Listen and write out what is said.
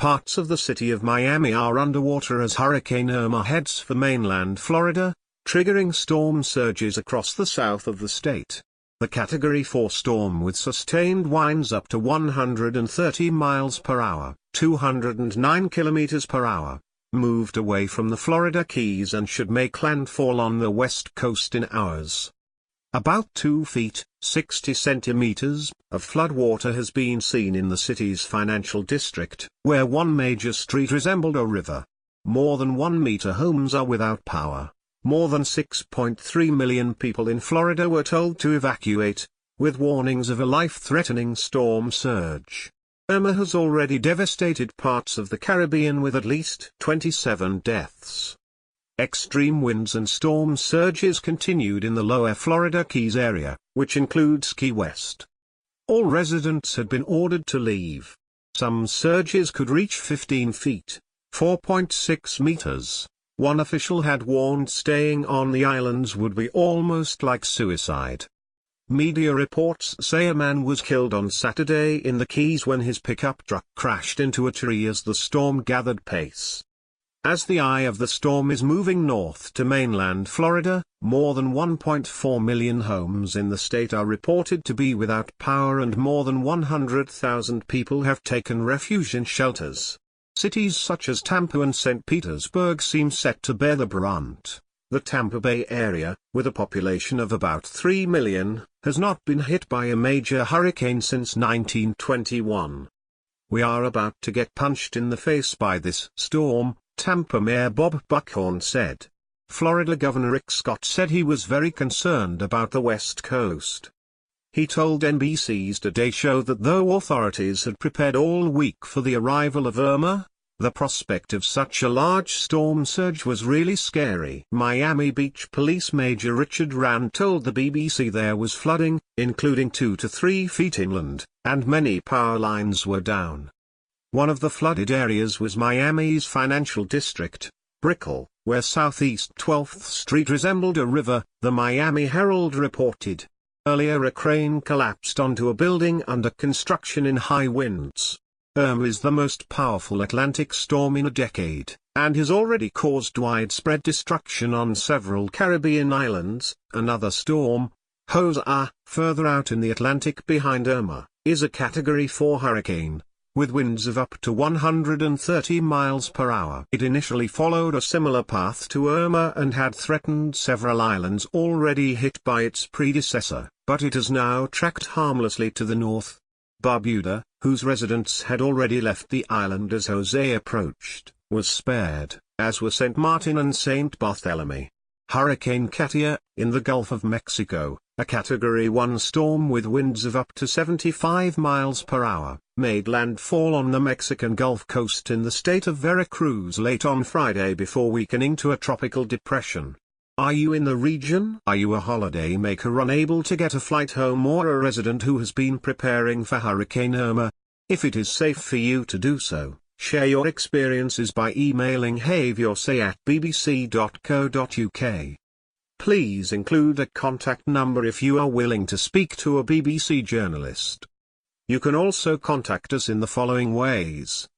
Parts of the city of Miami are underwater as Hurricane Irma heads for mainland Florida, triggering storm surges across the south of the state. The Category 4 storm with sustained winds up to 130 miles per hour, 209 kilometers per hour, moved away from the Florida Keys and should make landfall on the west coast in hours. About 2 feet, 60 centimeters, of floodwater has been seen in the city's financial district, where one major street resembled a river. More than 1 meter homes are without power. More than 6.3 million people in Florida were told to evacuate, with warnings of a life-threatening storm surge. Irma has already devastated parts of the Caribbean with at least 27 deaths. Extreme winds and storm surges continued in the lower Florida Keys area, which includes Key West. All residents had been ordered to leave. Some surges could reach 15 feet, 4.6 meters. One official had warned staying on the islands would be almost like suicide. Media reports say a man was killed on Saturday in the Keys when his pickup truck crashed into a tree as the storm gathered pace. As the eye of the storm is moving north to mainland Florida, more than 1.4 million homes in the state are reported to be without power and more than 100,000 people have taken refuge in shelters. Cities such as Tampa and St. Petersburg seem set to bear the brunt. The Tampa Bay area, with a population of about 3 million, has not been hit by a major hurricane since 1921. "We are about to get punched in the face by this storm," Tampa Mayor Bob Buckhorn said. Florida Governor Rick Scott said he was very concerned about the West Coast. He told NBC's Today Show that though authorities had prepared all week for the arrival of Irma, the prospect of such a large storm surge was really scary. Miami Beach Police Major Richard Rand told the BBC there was flooding, including 2 to 3 feet inland, and many power lines were down. One of the flooded areas was Miami's financial district, Brickell, where Southeast 12th Street resembled a river, the Miami Herald reported. Earlier a crane collapsed onto a building under construction in high winds. Irma is the most powerful Atlantic storm in a decade, and has already caused widespread destruction on several Caribbean islands. Another storm, Jose, further out in the Atlantic behind Irma, is a Category 4 hurricane, with winds of up to 130 miles per hour. It initially followed a similar path to Irma and had threatened several islands already hit by its predecessor, but it has now tracked harmlessly to the north. Barbuda, whose residents had already left the island as Jose approached, was spared, as were St. Martin and St. Barthélemy. Hurricane Katia, in the Gulf of Mexico, a Category 1 storm with winds of up to 75 miles per hour, made landfall on the Mexican Gulf Coast in the state of Veracruz late on Friday before weakening to a tropical depression. Are you in the region? Are you a holidaymaker unable to get a flight home or a resident who has been preparing for Hurricane Irma? If it is safe for you to do so, share your experiences by emailing haveyoursayatt@bbc.co.uk. Please include a contact number if you are willing to speak to a BBC journalist. You can also contact us in the following ways.